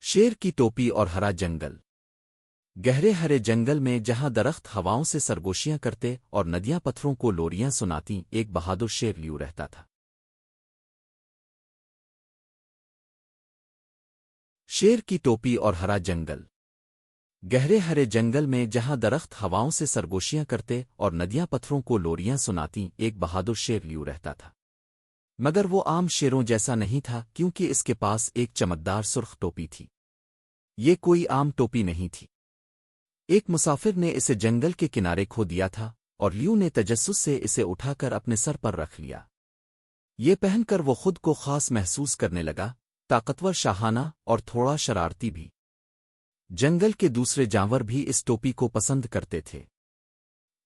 شیر کی ٹوپی اور ہرا جنگل۔ گہرے ہرے جنگل میں جہاں درخت ہواؤں سے سرگوشیاں کرتے اور ندیاں پتھروں کو لوریاں سناتیں، ایک بہادر شیر لیو رہتا تھا۔ شیر کی ٹوپی اور ہرا جنگل۔ گہرے ہرے جنگل میں جہاں درخت ہواؤں سے سرگوشیاں کرتے اور ندیاں پتھروں کو لوریاں سناتیں، ایک بہادر شیر لیو رہتا تھا۔ مگر وہ عام شیروں جیسا نہیں تھا، کیونکہ اس کے پاس ایک چمکدار سرخ ٹوپی تھی۔ یہ کوئی عام ٹوپی نہیں تھی۔ ایک مسافر نے اسے جنگل کے کنارے کھو دیا تھا، اور لیو نے تجسس سے اسے اٹھا کر اپنے سر پر رکھ لیا۔ یہ پہن کر وہ خود کو خاص محسوس کرنے لگا، طاقتور، شاہانہ اور تھوڑا شرارتی بھی۔ جنگل کے دوسرے جانور بھی اس ٹوپی کو پسند کرتے تھے۔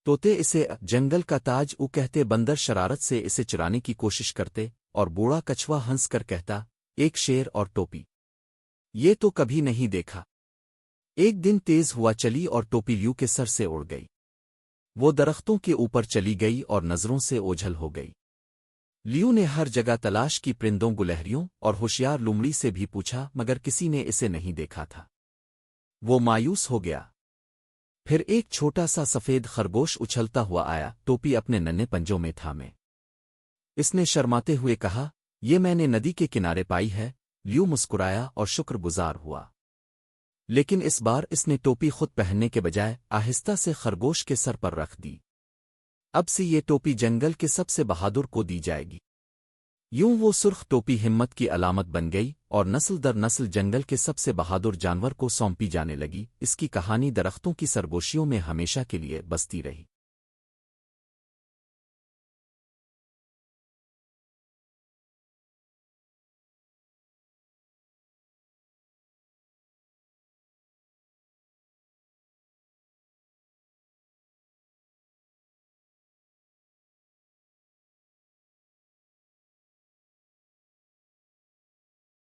طوطے اسے جنگل کا تاج کہتے، بندر شرارت سے اسے چرانے کی کوشش کرتے، اور بوڑھا کچھوا ہنس کر کہتا، ایک شیر اور ٹوپی، یہ تو کبھی نہیں دیکھا۔ ایک دن تیز ہوا چلی اور ٹوپی لیو کے سر سے اڑ گئی۔ وہ درختوں کے اوپر چلی گئی اور نظروں سے اوجھل ہو گئی۔ لیو نے ہر جگہ تلاش کی، پرندوں، گلہریوں اور ہوشیار لومڑی سے بھی پوچھا، مگر کسی نے اسے نہیں دیکھا تھا۔ وہ مایوس ہو گیا۔ پھر ایک چھوٹا سا سفید خرگوش اچھلتا ہوا آیا، ٹوپی اپنے ننھے پنجوں میں تھامے۔ اس نے شرماتے ہوئے کہا، یہ میں نے ندی کے کنارے پائی ہے۔ لیو مسکرایا اور شکر گزار ہوا۔ لیکن اس بار اس نے ٹوپی خود پہننے کے بجائے آہستہ سے خرگوش کے سر پر رکھ دی۔ اب سے یہ ٹوپی جنگل کے سب سے بہادر کو دی جائے گی۔ یوں وہ سرخ ٹوپی ہمت کی علامت بن گئی اور نسل در نسل جنگل کے سب سے بہادر جانور کو سونپی جانے لگی۔ اس کی کہانی درختوں کی سرگوشیوں میں ہمیشہ کے لیے بستی رہی۔